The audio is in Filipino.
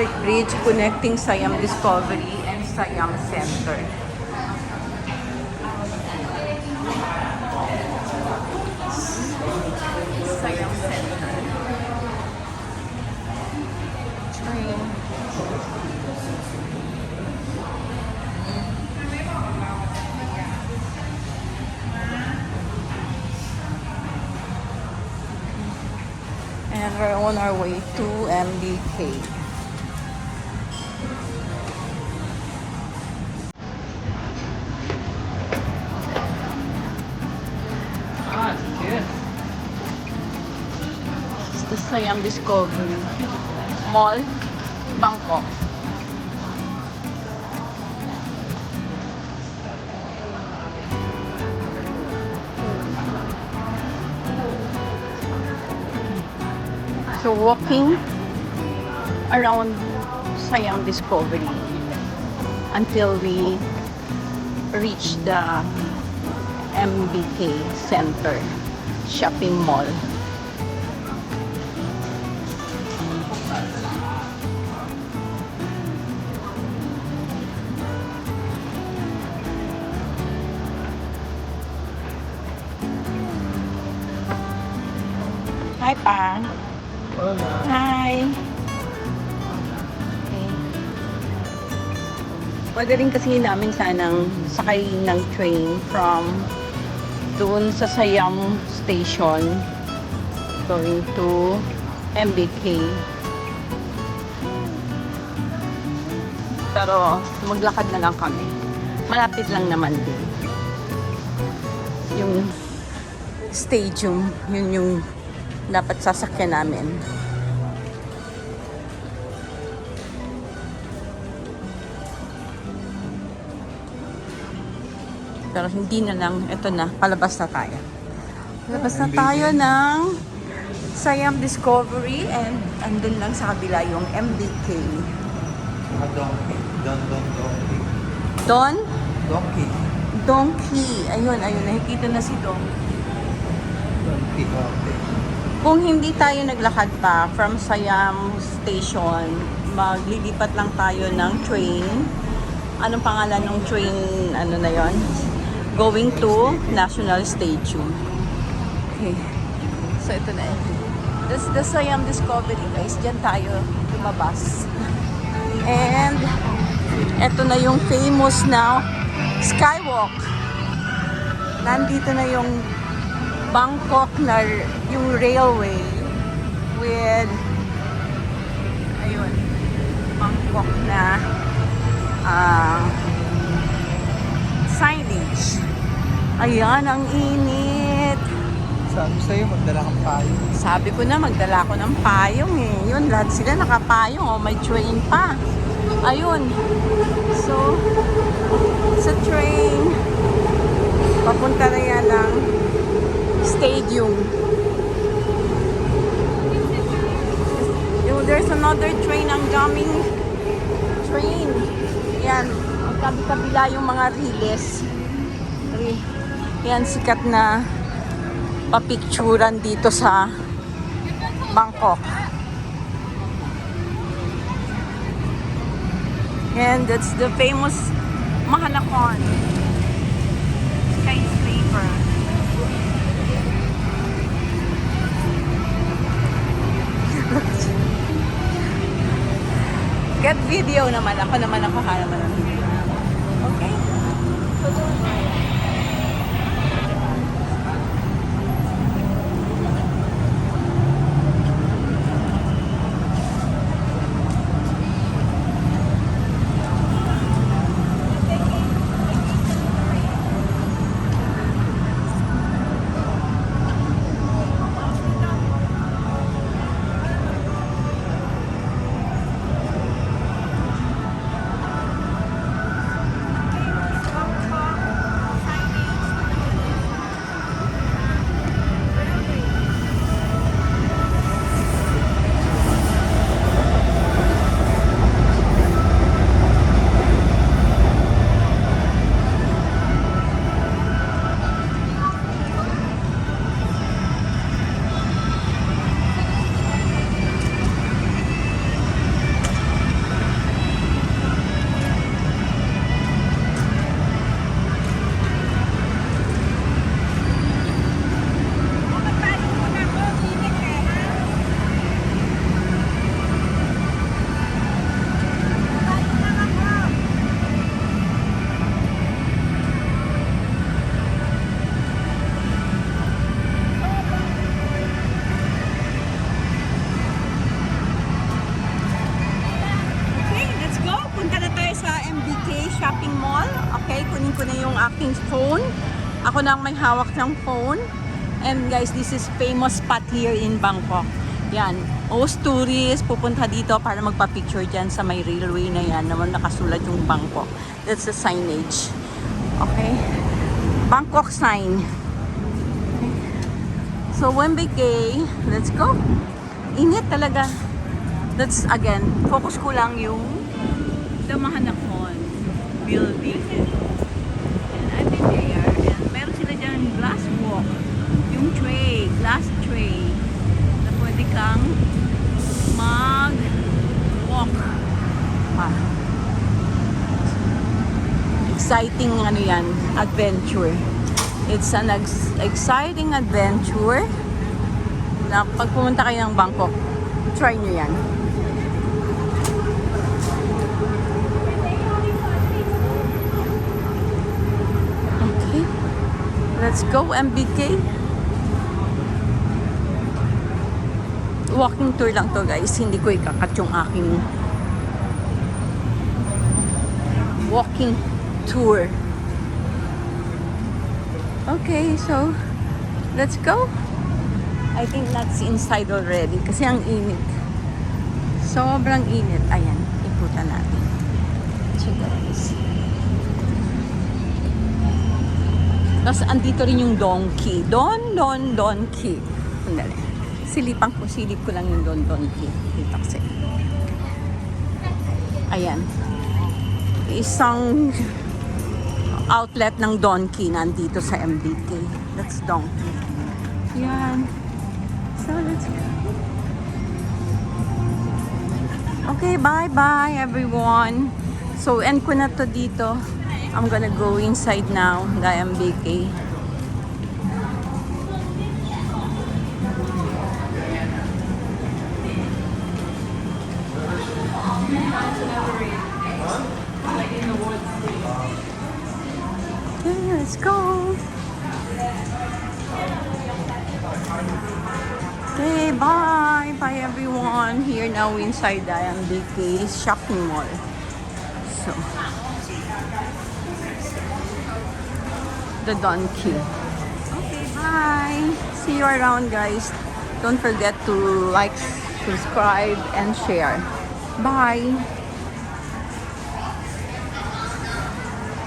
historic bridge connecting Siam Discovery and Siam Center. Siam Center. Train. And we're on our way to MBK. It's the Siam Discovery Mall, Bangkok. So walking around Siam Discovery until we reach the MBK Center shopping mall. Hi, Pa. Hi! Okay. Pwede rin kasi namin sanang sakay ng train from doon sa Siam Station going to MBK. Pero maglakad na lang kami. Malapit lang naman din. Yung stadium, yun yung dapat sasakyan namin. Pero hindi na lang, ito na, palabas na tayo. Palabas na tayo ng Siam Discovery and andun lang sa kabila yung MBK. Donkey. Donkey. Don? Donkey. Donkey. Ayun, nakikita na si Don. Donkey. Okay. Kung hindi tayo naglakad pa from Siam Station, maglilipat lang tayo ng train. Anong pangalan ng train, ano na yon? Going to National Stadium. Okay. So, ito na. This is the Siam Discovery, guys. Diyan tayo lumabas. And, ito na yung famous na Skywalk. Nandito na yung Bangkok na yung railway with ayun Bangkok na signage. Ayan, ang init. Sabi sa'yo, magdala kang payong. Sabi ko na magdala ko ng payong eh. Yun, lahat sila nakapayong. Oh, may train pa. Ayun. So, sa train, papunta na yan ng stadium. There's another train, ang daming train. Yan, magkabi-kabila yung mga riles. Yan, sikat na papicturan dito sa Bangkok. And that's the famous Mahanakon skyscraper. Get video naman. Ako naman ang kahalaman ng video. Okay? So, doon tayo. Mall. Okay, kunin ko na yung aking phone. Ako na ang may hawak ng phone. And guys, this is famous spot here in Bangkok. Yan. Most tourists pupunta dito para magpa-picture dyan sa may railway na yan. Naman nakasulat yung Bangkok. That's the signage. Okay. Bangkok sign. Okay. So, Wembley Gay. Let's go. Init talaga. That's again, focus ko lang yung the Mahanakon building. And I've been there. And meron sila dyan glass walk. Yung tray, glass tray. Na pwede kang mag-walk. Exciting ano yan, adventure. It's an exciting adventure. Na pag pumunta kayo ng Bangkok, try nyo yan. Okay. Let's go, MBK. Walking tour lang to guys. Hindi ko ikakat yung aking walking tour. Okay, so let's go. I think that's inside already kasi ang init. Sobrang init. Ayan, ikutan natin. So guys. Tapos andito rin yung donkey. Donkey. Sandali. Silip ko lang yung donkey. Dito kasi. Ayan. Isang outlet ng donkey nandito sa MBK. That's donkey. Yan. So, let's go. Okay, bye-bye everyone. So, end ko na to dito. I'm gonna go inside now, the MBK. Okay, let's go. Okay, bye. Bye everyone. Here now inside the MBK shopping mall. So, the donkey. Okay, bye. See you around guys. Don't forget to like, subscribe, and share. Bye.